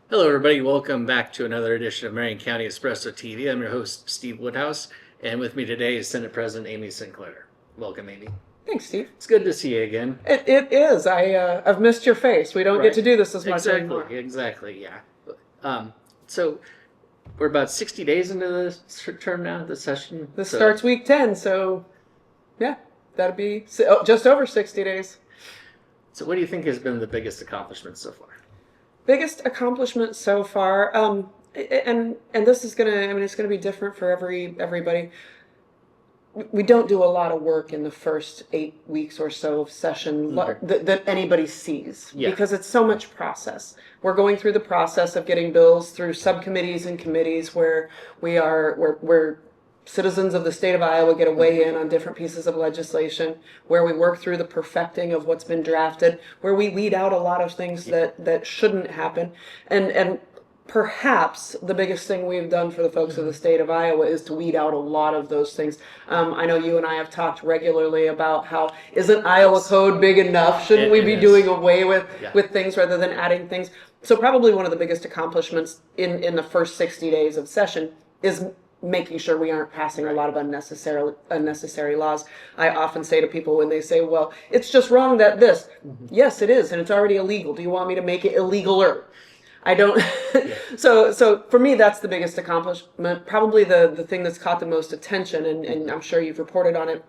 Hello, everybody. Welcome back to another edition of Marion County Espresso TV. I'm your host, Steve Woodhouse, and with me today is Senate President Amy Sinclair. Welcome, Amy. Thanks, Steve. It's good to see you again. It is. I've missed your face. We don't get Right? to do this as much Exactly. anymore. Exactly. Yeah. So we're about 60 days into the term now, the session. This So, starts week 10, so yeah, that'd be just over 60 days. so what do you think has been the biggest accomplishment so far? Biggest accomplishment so far. And this is it's gonna be different for everybody. We don't do a lot of work in the first 8 weeks or so of session that anybody sees Yeah. because it's so much process. We're going through the process of getting bills through subcommittees and committees where where citizens of the state of Iowa get a weigh in on different pieces of legislation, where we work through the perfecting of what's been drafted, where we weed out a lot of things that shouldn't happen, and perhaps the biggest thing we've done for the folks of the state of Iowa is to weed out a lot of those things. I know you and I have talked regularly about how isn't Iowa code big enough? Shouldn't we be doing away with things rather than adding things? So probably one of the biggest accomplishments in the first 60 days of session is making sure we aren't passing a lot of unnecessary laws. I often say to people when they say, well, it's just wrong that this. Yes, it is, and it's already illegal. Do you want me to make it illegaler? I don't. So for me, that's the biggest accomplishment. Probably the thing that's caught the most attention, and I'm sure you've reported on it,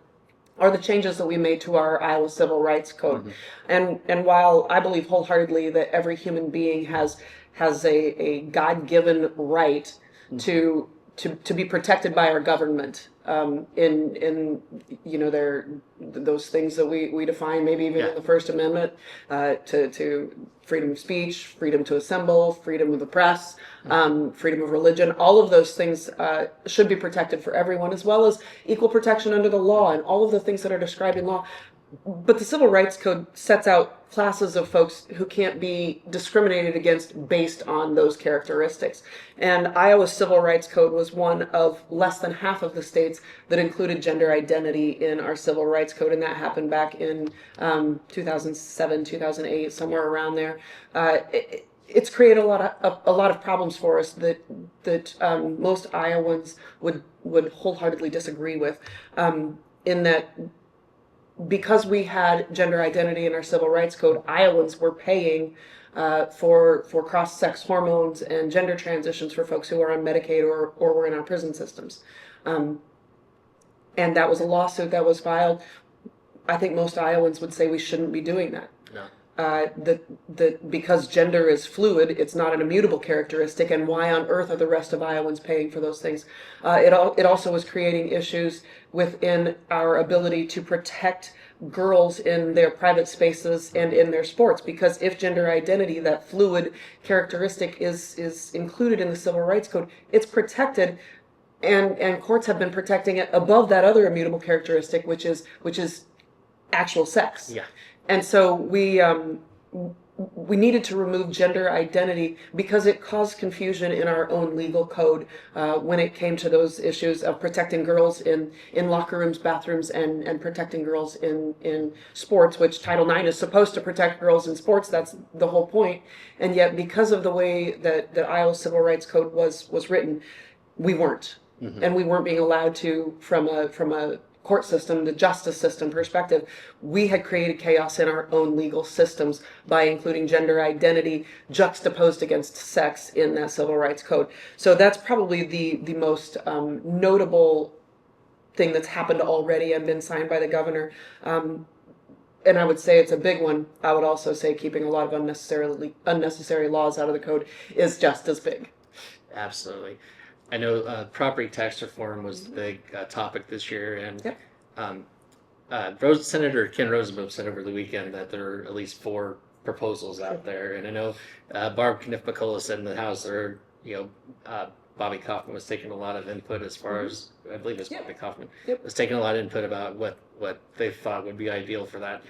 are the changes that we made to our Iowa Civil Rights Code. And while I believe wholeheartedly that every human being has a God-given right to be protected by our government, in those things that we define, maybe even in the First Amendment, to freedom of speech, freedom to assemble, freedom of the press, freedom of religion. All of those things should be protected for everyone, as well as equal protection under the law and all of the things that are described in law. But the Civil Rights Code sets out classes of folks who can't be discriminated against based on those characteristics. And Iowa's Civil Rights Code was one of less than half of the states that included gender identity in our Civil Rights Code, and that happened back in 2007, 2008, somewhere around there. It's created a lot of problems for us that most Iowans would wholeheartly disagree with, in that because we had gender identity in our Civil Rights Code, Iowans were paying for cross-sex hormones and gender transitions for folks who are on Medicaid or were in our prison systems. And that was a lawsuit that was filed. I think most Iowans would say we shouldn't be doing that. No. That because gender is fluid, it's not an immutable characteristic, and why on earth are the rest of Iowans paying for those things? It also was creating issues within our ability to protect girls in their private spaces and in their sports, because if gender identity, that fluid characteristic, is included in the Civil Rights Code, it's protected, and courts have been protecting it above that other immutable characteristic, which is actual sex. Yeah. And so we needed to remove gender identity because it caused confusion in our own legal code when it came to those issues of protecting girls in locker rooms, bathrooms, and protecting girls in sports, which Title IX is supposed to protect girls in sports. That's the whole point. And yet, because of the way that Iowa's Civil Rights Code was written, we weren't. And we weren't being allowed to, from a court system, the justice system perspective. We had created chaos in our own legal systems by including gender identity juxtaposed against sex in that Civil Rights Code. So that's probably the most notable thing that's happened already and been signed by the governor. And I would say it's a big one. I would also say keeping a lot of unnecessary laws out of the code is just as big. Absolutely. I know property tax reform was the big topic this year, and Senator Ken Rosenbaum said over the weekend that there are at least 4 proposals out there, and I know Barb Kniff-McCullough said in the House there, Bobby Kaufman was taking a lot of input as far as, I believe it's Bobby Kaufman, was taking a lot of input about what they thought would be ideal for that.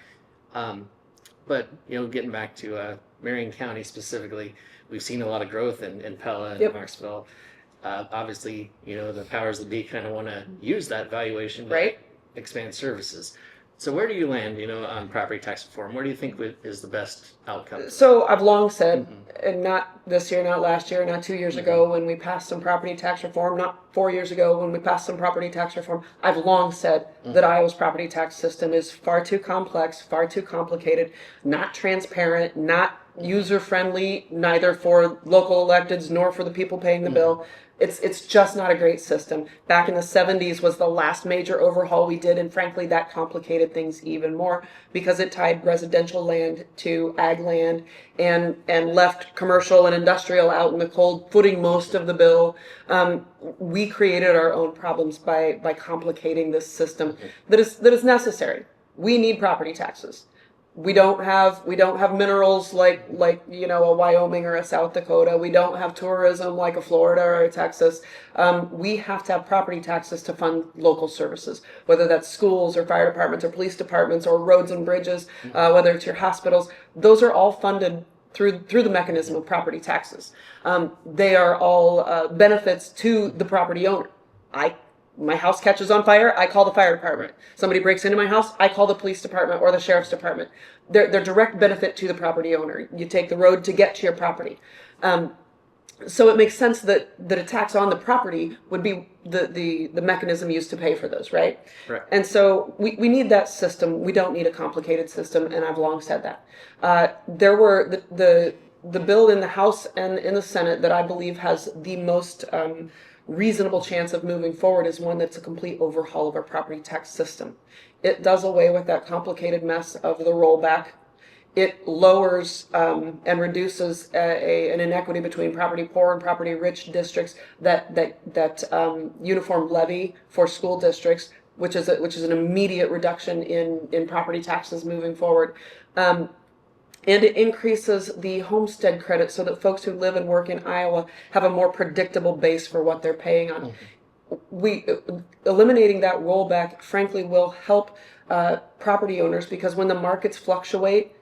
But getting back to Marion County specifically, we've seen a lot of growth in Pella and Marksville. Obviously, the powers that be kind of want to use that valuation to expand services. So where do you land, on property tax reform? Where do you think is the best outcome? So I've long said, Mm-hmm. and not this year, not last year, not 2 years Mm-hmm. ago when we passed some property tax reform, not 4 years ago when we passed some property tax reform, I've long said that Iowa's property tax system is far too complex, far too complicated, not transparent, not user friendly, neither for local electeds nor for the people paying the bill. It's just not a great system. Back in the 70s was the last major overhaul we did, and frankly, that complicated things even more because it tied residential land to ag land and left commercial and industrial out in the cold, footing most of the bill. We created our own problems by complicating this system that is necessary. We need property taxes. We don't have minerals like a Wyoming or a South Dakota. We don't have tourism like a Florida or a Texas. We have to have property taxes to fund local services, whether that's schools or fire departments or police departments or roads and bridges, whether it's your hospitals. Those are all funded through the mechanism of property taxes. They are all benefits to the property owner. My house catches on fire, I call the fire department. Somebody breaks into my house, I call the police department or the sheriff's department. They're direct benefit to the property owner. You take the road to get to your property. So it makes sense that a tax on the property would be the mechanism used to pay for those, right? Right. And so we need that system. We don't need a complicated system, and I've long said that. There were the bill in the House and in the Senate that I believe has the most reasonable chance of moving forward is one that's a complete overhaul of our property tax system. It does away with that complicated mess of the rollback. It lowers and reduces an inequity between property poor and property rich districts. That uniform levy for school districts, which is an immediate reduction in property taxes moving forward. And it increases the homestead credit so that folks who live and work in Iowa have a more predictable base for what they're paying on. Eliminating that rollback, frankly, will help property owners because when the markets fluctuate,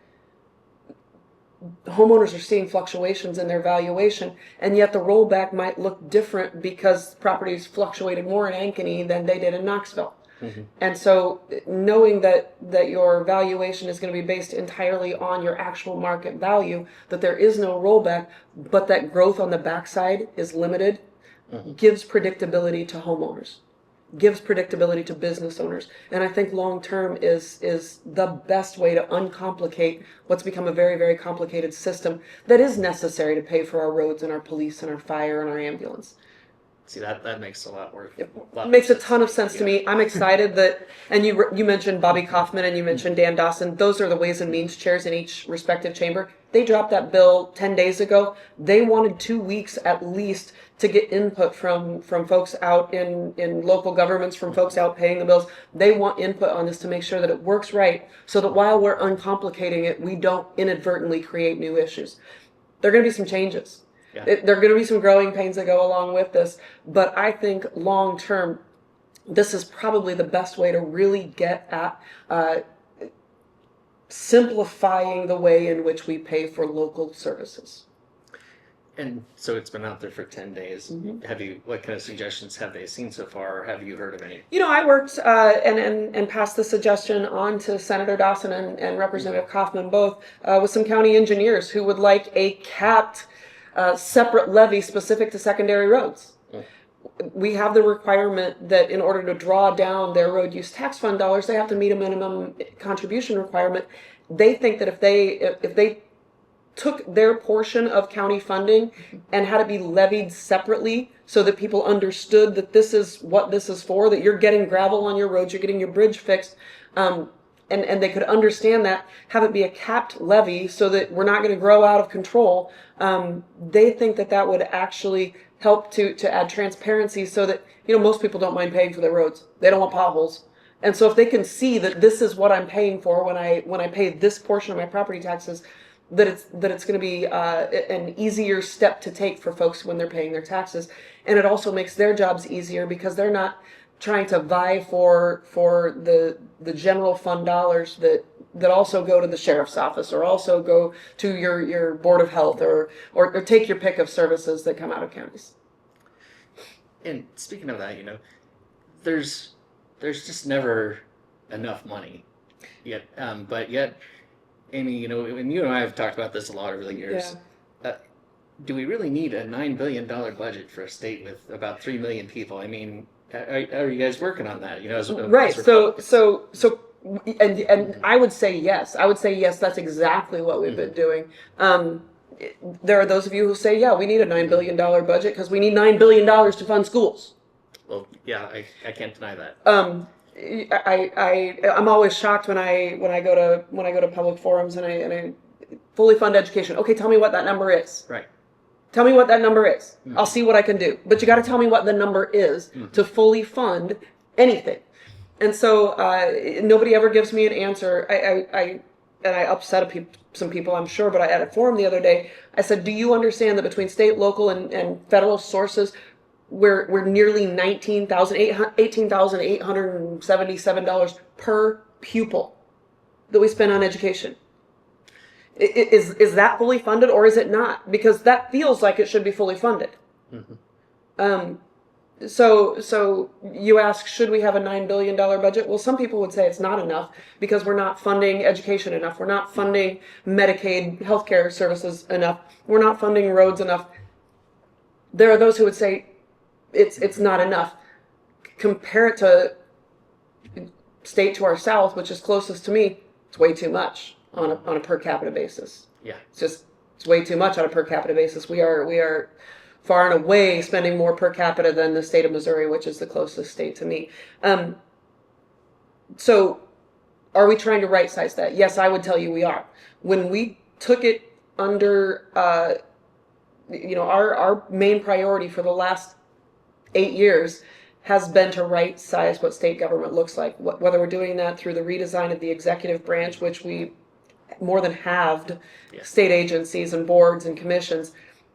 homeowners are seeing fluctuations in their valuation, and yet the rollback might look different because properties fluctuated more in Ankeny than they did in Knoxville. And so knowing that your valuation is going to be based entirely on your actual market value, that there is no rollback, but that growth on the backside is limited, gives predictability to homeowners, gives predictability to business owners. And I think long term is the best way to uncomplicate what's become a very, very complicated system that is necessary to pay for our roads and our police and our fire and our ambulance. See, that makes a lot more. It makes a ton of sense to me. I'm excited that, and you mentioned Bobby Kaufman and you mentioned Dan Dawson. Those are the Ways and Means chairs in each respective chamber. They dropped that bill 10 days ago. They wanted 2 weeks at least to get input from folks out in local governments, from folks out paying the bills. They want input on this to make sure that it works right so that while we're uncomplicating it, we don't inadvertently create new issues. There are going to be some changes. Yeah. There are going to be some growing pains that go along with this, but I think long term, this is probably the best way to really get at simplifying the way in which we pay for local services. And so it's been out there for 10 days. What kind of suggestions have they seen so far, or have you heard of any? I worked and passed the suggestion on to Senator Dawson and Representative Kaufman both with some county engineers who would like a capped separate levy specific to secondary roads. We have the requirement that in order to draw down their road use tax fund dollars, they have to meet a minimum contribution requirement. They think that if they took their portion of county funding and had it be levied separately so that people understood that this is what this is for, that you're getting gravel on your roads, you're getting your bridge fixed, and they could understand that, have it be a capped levy so that we're not going to grow out of control. They think that would actually help to add transparency so that, most people don't mind paying for their roads. They don't want potholes. And so if they can see that this is what I'm paying for when I pay this portion of my property taxes, that it's going to be an easier step to take for folks when they're paying their taxes. And it also makes their jobs easier because they're not trying to vie for the general fund dollars that also go to the sheriff's office or also go to your board of health or take your pick of services that come out of counties. And speaking of that, there's just never enough money Yet, but yet, Amy, and you and I have talked about this a lot over the years. Do we really need a $9 billion budget for a state with about 3 million people? I mean, are you guys working on that? Right. And I would say yes. I would say yes. That's exactly what we've been doing. There are those of you who say, yeah, we need a $9 billion budget because we need $9 billion to fund schools. Well, yeah, I can't deny that. I'm always shocked when I go to public forums and I fully fund education. Okay, tell me what that number is. Right. Tell me what that number is. I'll see what I can do. But you got to tell me what the number is to fully fund anything. And so nobody ever gives me an answer. I upset some people, I'm sure, but I at a forum the other day, I said, do you understand that between state, local, and federal sources, we're nearly $18,877 per pupil that we spend on education? Is that fully funded or is it not? Because that feels like it should be fully funded. So you ask, should we have a $9 billion budget? Well, some people would say it's not enough because we're not funding education enough. We're not funding Medicaid healthcare services enough. We're not funding roads enough. There are those who would say it's not enough. Compare it to state to our south, which is closest to me, it's way too much on a per capita basis. Yeah. It's way too much on a per capita basis. We are far and away spending more per capita than the state of Missouri, which is the closest state to me. So are we trying to right size that? Yes, I would tell you we are. When we took it under, our main priority for the last 8 years has been to right size what state government looks like. Whether we're doing that through the redesign of the executive branch, which we more than halved state agencies and boards and commissions,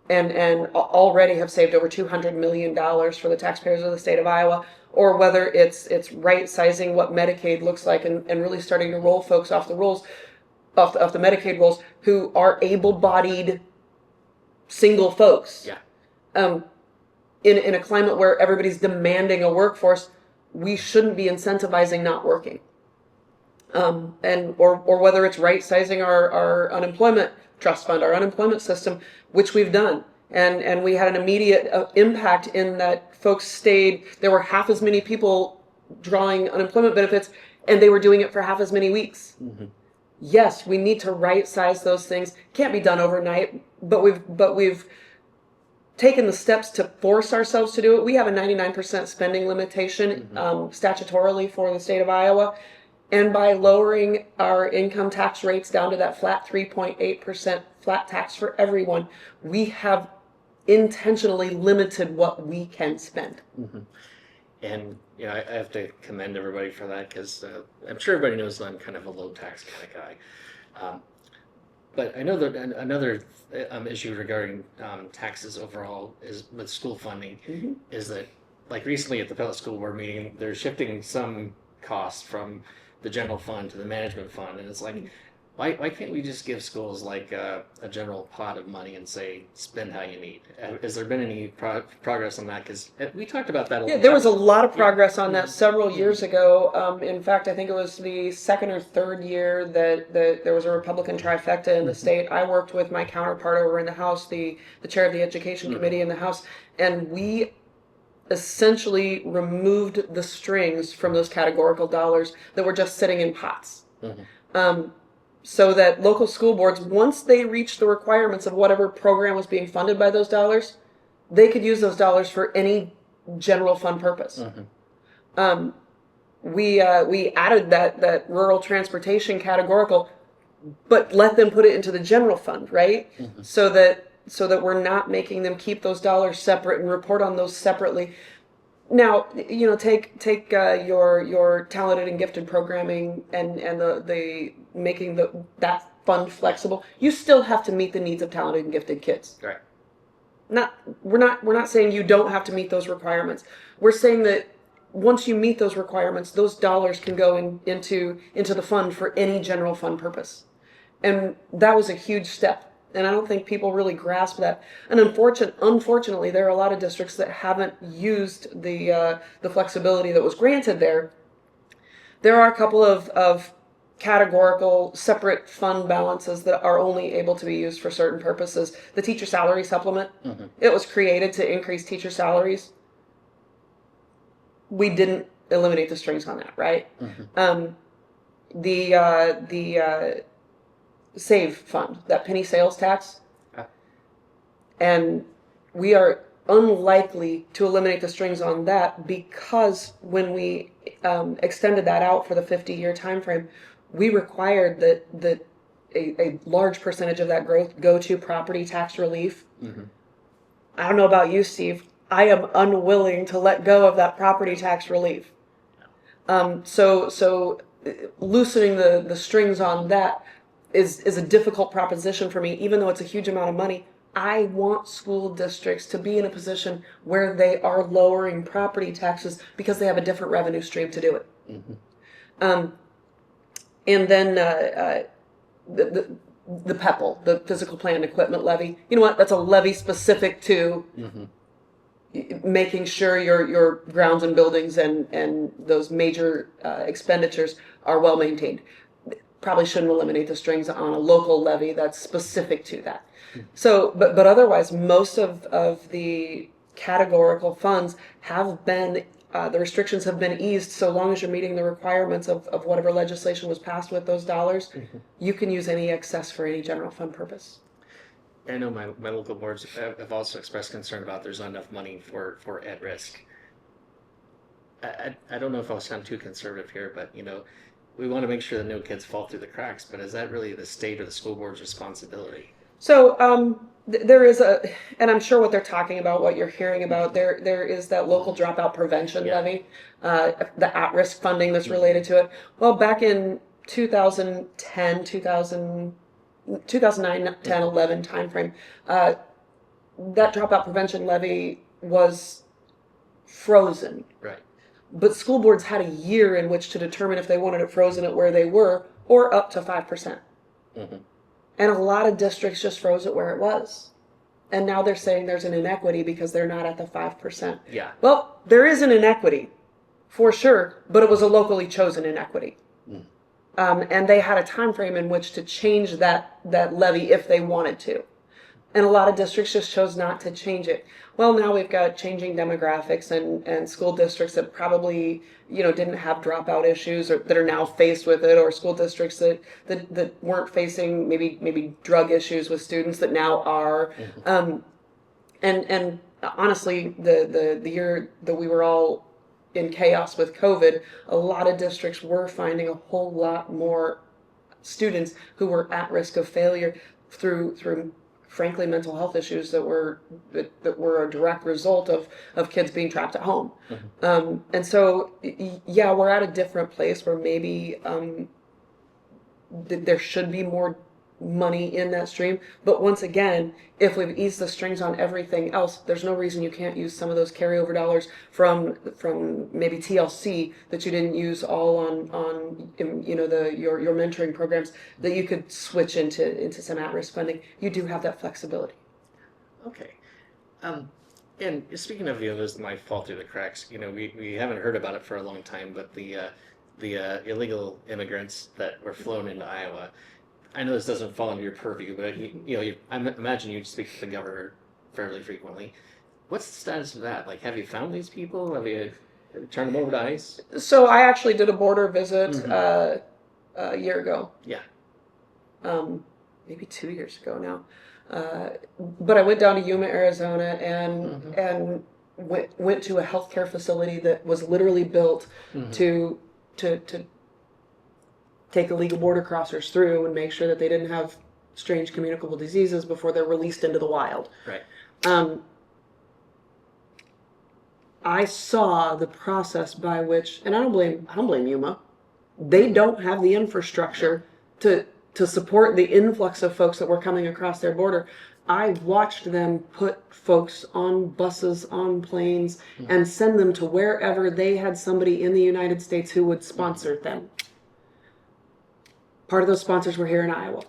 and already have saved over $200 million for the taxpayers of the state of Iowa, or whether it's right sizing what Medicaid looks like and really starting to roll folks off the rolls, off the Medicaid rolls who are able-bodied single folks. Yeah. In a climate where everybody's demanding a workforce, we shouldn't be incentivizing not working. Or whether it's right sizing our unemployment trust fund, our unemployment system, which we've done. And we had an immediate impact in that folks stayed, there were half as many people drawing unemployment benefits and they were doing it for half as many weeks. Yes, we need to right size those things. Can't be done overnight, but we've taken the steps to force ourselves to do it. We have a 99% spending limitation statutorily for the state of Iowa. And by lowering our income tax rates down to that flat 3.8% flat tax for everyone, we have intentionally limited what we can spend. And I have to commend everybody for that because I'm sure everybody knows I'm kind of a low tax kind of guy. But I know that another issue regarding taxes overall is with school funding is that, like recently at the Pellet School Board meeting, they're shifting some costs from the general fund to the management fund, and it's like, why can't we just give schools like a general pot of money and say spend how you need? Has there been any progress on that? Because we talked about that a lot. Yeah, there was a lot of progress on that several years ago. In fact, I think it was the second or third year that there was a Republican trifecta in the state. I worked with my counterpart over in the House, the chair of the Education Committee in the House, and we essentially removed the strings from those categorical dollars that were just sitting in pots. So that local school boards, once they reached the requirements of whatever program was being funded by those dollars, they could use those dollars for any general fund purpose. We added that rural transportation categorical, but let them put it into the general fund, right? So that we're not making them keep those dollars separate and report on those separately. Now, take your talented and gifted programming and the making that fund flexible. You still have to meet the needs of talented and gifted kids. Right. We're not saying you don't have to meet those requirements. We're saying that once you meet those requirements, those dollars can go into the fund for any general fund purpose. And that was a huge step. And I don't think people really grasp that. And unfortunately, there are a lot of districts that haven't used the flexibility that was granted there. There are a couple of categorical separate fund balances that are only able to be used for certain purposes. The teacher salary supplement, it was created to increase teacher salaries. We didn't eliminate the strings on that, right? The SAVE fund, that penny sales tax, and we are unlikely to eliminate the strings on that, because when we extended that out for the 50-year time frame, we required that a large percentage of that growth go to property tax relief. I don't know about you, Steve. I am unwilling to let go of that property tax relief. So loosening the strings on that is a difficult proposition for me, even though it's a huge amount of money. I want school districts to be in a position where they are lowering property taxes because they have a different revenue stream to do it. And then the PEPL, the physical plant and equipment levy. You know what? That's a levy specific to making sure your grounds and buildings and those major expenditures are well maintained. Probably shouldn't eliminate the strings on a local levy that's specific to that. So, but otherwise, most of the categorical funds have been, the restrictions have been eased. So long as you're meeting the requirements of whatever legislation was passed with those dollars, you can use any excess for any general fund purpose. I know my local boards have also expressed concern about there's not enough money for at risk. I don't know if I was sound too conservative here, but we want to make sure that no kids fall through the cracks. But is that really the state or the school board's responsibility? So there is and I'm sure what they're talking about, what you're hearing about, there is that local dropout prevention levy, the at-risk funding that's related to it. Well, back in 2009, 10, 11 timeframe, that dropout prevention levy was frozen. Right. But school boards had a year in which to determine if they wanted it frozen at where they were or up to 5%. And a lot of districts just froze it where it was. And now they're saying there's an inequity because they're not at the 5%. Yeah. Well, there is an inequity, for sure, but it was a locally chosen inequity. And they had a time frame in which to change that levy if they wanted to. And a lot of districts just chose not to change it. Well, now we've got changing demographics and school districts that probably, didn't have dropout issues or that are now faced with it, or school districts that weren't facing maybe drug issues with students that now are. And honestly, the year that we were all in chaos with COVID, a lot of districts were finding a whole lot more students who were at risk of failure through frankly mental health issues that were a direct result of kids being trapped at home. And so we're at a different place where maybe there should be more money in that stream. But once again, if we've eased the strings on everything else, there's no reason you can't use some of those carryover dollars from maybe TLC that you didn't use all on your mentoring programs, that you could switch into some at-risk funding. You do have that flexibility. Okay. And speaking of those that might fall through the cracks, we haven't heard about it for a long time, but the illegal immigrants that were flown into Iowa. I know this doesn't fall under your purview, but I imagine you speak to the governor fairly frequently. What's the status of that? Like, have you found these people? Have you turned them over to ICE? So I actually did a border visit a year ago. Yeah. Maybe 2 years ago now. But I went down to Yuma, Arizona, and went to a healthcare facility that was literally built to take illegal border crossers through and make sure that they didn't have strange communicable diseases before they're released into the wild. Right. I saw the process by which, and I don't blame Yuma. They don't have the infrastructure to support the influx of folks that were coming across their border. I watched them put folks on buses, on planes, and send them to wherever they had somebody in the United States who would sponsor them. Part of those sponsors were here in Iowa.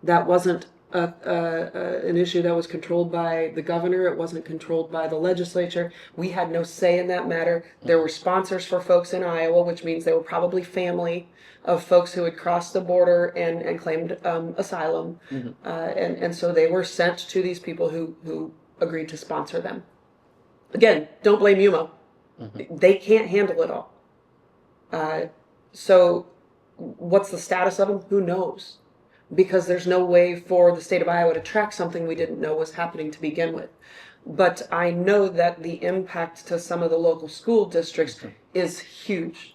That wasn't an issue that was controlled by the governor. It wasn't controlled by the legislature. We had no say in that matter. There were sponsors for folks in Iowa, which means they were probably family of folks who had crossed the border and claimed asylum. And so they were sent to these people who agreed to sponsor them. Again, don't blame UMO. They can't handle it all. So what's the status of them? Who knows? Because there's no way for the state of Iowa to track something we didn't know was happening to begin with. But I know that the impact to some of the local school districts is huge.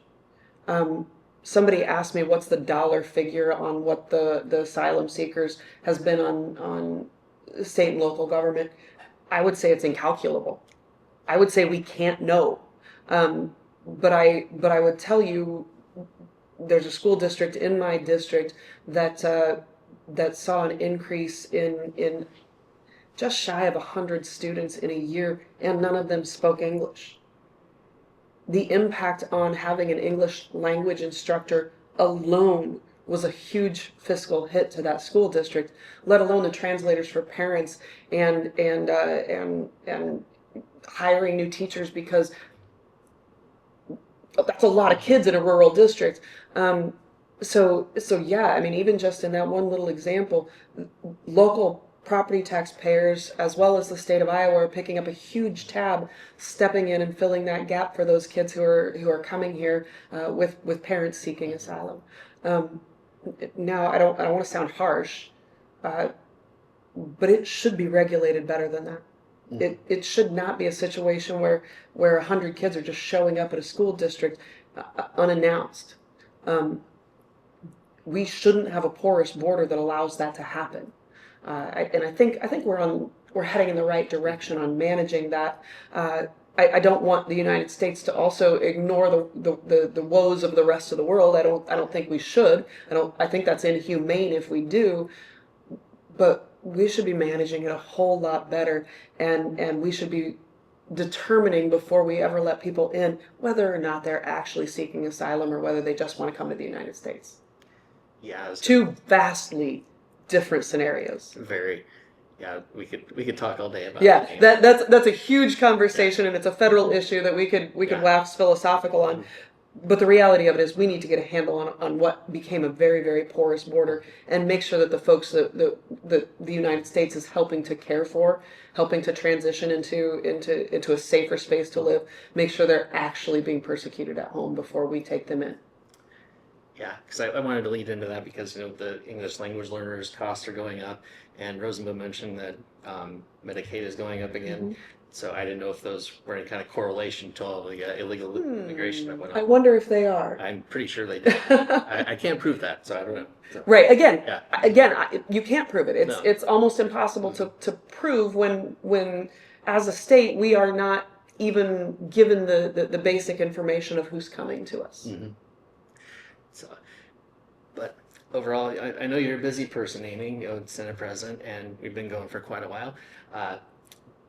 Somebody asked me what's the dollar figure on what the asylum seekers has been on state and local government. I would say it's incalculable. I would say we can't know. But I would tell you, there's a school district in my district that saw an increase in just shy of 100 students in a year, and none of them spoke English. The impact on having an English language instructor alone was a huge fiscal hit to that school district, let alone the translators for parents and hiring new teachers, because that's a lot of kids in a rural district. So yeah, I mean, even just in that one little example, local property taxpayers as well as the state of Iowa are picking up a huge tab, stepping in and filling that gap for those kids who are coming here with parents seeking asylum. Now, I don't want to sound harsh, but it should be regulated better than that. It should not be a situation where 100 kids are just showing up at a school district unannounced. We shouldn't have a porous border that allows that to happen. And I think we're heading in the right direction on managing that. I don't want the United States to also ignore the woes of the rest of the world. I don't think we should. I think that's inhumane if we do. But we should be managing it a whole lot better, and we should be determining before we ever let people in whether or not they're actually seeking asylum or whether they just want to come to the United States. Yeah, two vastly different scenarios. Very. Yeah, we could talk all day about. Yeah, that's a huge conversation, and it's a federal issue that we could wax philosophical on. But the reality of it is we need to get a handle on what became a very, very porous border and make sure that the folks that the United States is helping to care for, helping to transition into a safer space to live, make sure they're actually being persecuted at home before we take them in. Yeah, because I wanted to lead into that because the English language learners' costs are going up, and Rosenbaum mentioned that Medicaid is going up again. Mm-hmm. So I didn't know if those were in kind of correlation to all the illegal immigration that went on. I wonder if they are. I'm pretty sure they did. I can't prove that, so I don't know. So. Right. Again, you can't prove it. It's almost impossible to prove when as a state we are not even given the basic information of who's coming to us. Mm-hmm. So, but overall, I know you're a busy person, Amy, Senate President, and we've been going for quite a while.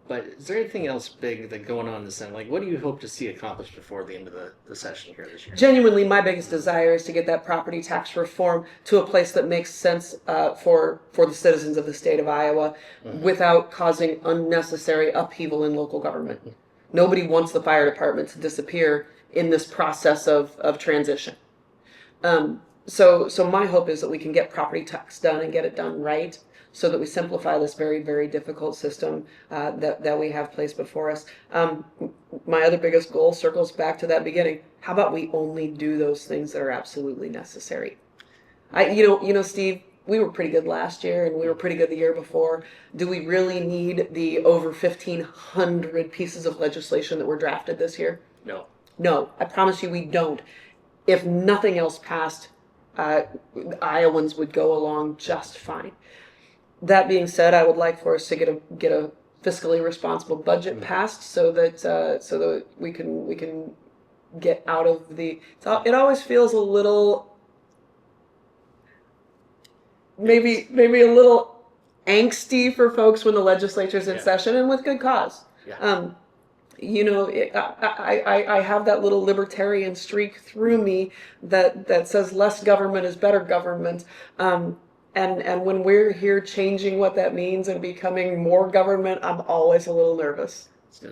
But is there anything else big that going on in the Senate? Like, what do you hope to see accomplished before the end of the session here this year? Genuinely, my biggest desire is to get that property tax reform to a place that makes sense for the citizens of the state of Iowa without causing unnecessary upheaval in local government. Mm-hmm. Nobody wants the fire department to disappear in this process of transition. So my hope is that we can get property tax done and get it done right, so that we simplify this very, very difficult system that we have placed before us. My other biggest goal circles back to that beginning. How about we only do those things that are absolutely necessary? Steve, we were pretty good last year, and we were pretty good the year before. Do we really need the over 1,500 pieces of legislation that were drafted this year? No. No, I promise you we don't. If nothing else passed, Iowans would go along just fine. That being said, I would like for us to get a fiscally responsible budget passed, so that we can get out of the. It always feels a little, maybe a little angsty for folks when the legislature's in session, and with good cause. Yeah. I have that little libertarian streak through me that says less government is better government. And when we're here changing what that means and becoming more government, I'm always a little nervous.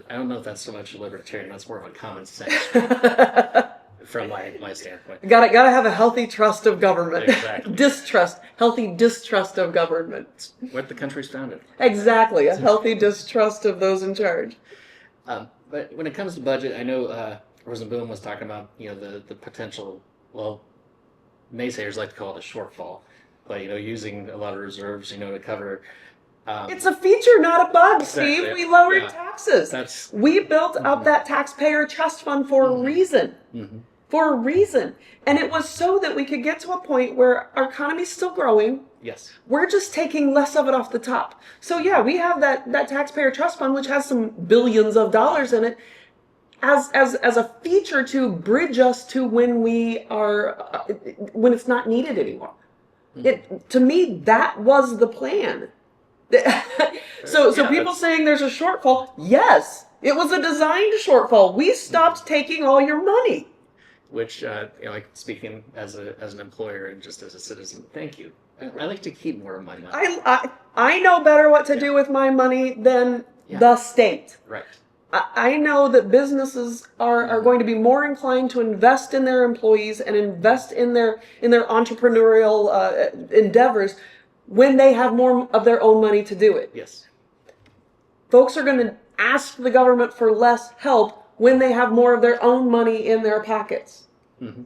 I don't know if that's so much a libertarian. That's more of a common sense from my standpoint. Gotta have a healthy trust of government. Exactly. Healthy distrust of government. What the country's founded. Exactly, a healthy distrust of those in charge. But when it comes to budget, I know Rosenboom was talking about the potential. Well, naysayers like to call it a shortfall, but using a lot of reserves to cover. It's a feature, not a bug, Exactly. Steve. We lowered taxes. We built up that taxpayer trust fund for a reason. Mm-hmm. For a reason. And it was so that we could get to a point where our economy's still growing. Yes. We're just taking less of it off the top. So yeah, we have that taxpayer trust fund, which has some billions of dollars in it, as a feature to bridge us to when when it's not needed anymore. Mm-hmm. To me, that was the plan. So people saying there's a shortfall, yes, it was a designed shortfall. We stopped taking all your money. Which, like speaking as an employer and just as a citizen, thank you. I like to keep more of my money. I know better what to do with my money than the state. Right. I know that businesses are going to be more inclined to invest in their employees and invest in their entrepreneurial endeavors when they have more of their own money to do it. Yes. Folks are going to ask the government for less help when they have more of their own money in their pockets. Mm-hmm.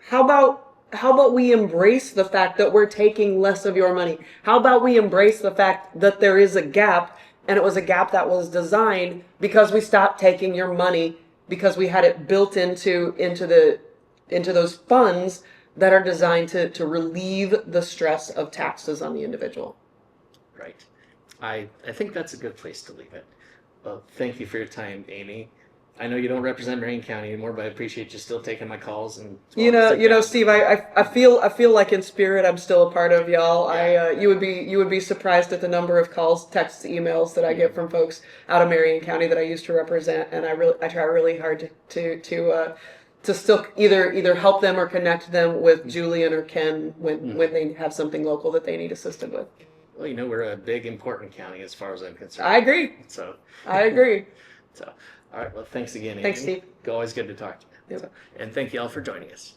How about we embrace the fact that we're taking less of your money? How about we embrace the fact that there is a gap, and it was a gap that was designed because we stopped taking your money because we had it built into those funds that are designed to relieve the stress of taxes on the individual. Right. I think that's a good place to leave it. Well, thank you for your time, Amy. I know you don't represent Marion County anymore, but I appreciate you still taking my calls. And Steve, I feel like in spirit I'm still a part of y'all. Yeah. You would be surprised at the number of calls, texts, emails that I get from folks out of Marion County that I used to represent, and I try really hard to still either help them or connect them with Julian or Ken when they have something local that they need assisted with. Well, we're a big, important county as far as I'm concerned. I agree. I agree. So, all right. Well, thanks again, Amy. Thanks, Steve. Always good to talk to you. Yep. So, and thank you all for joining us.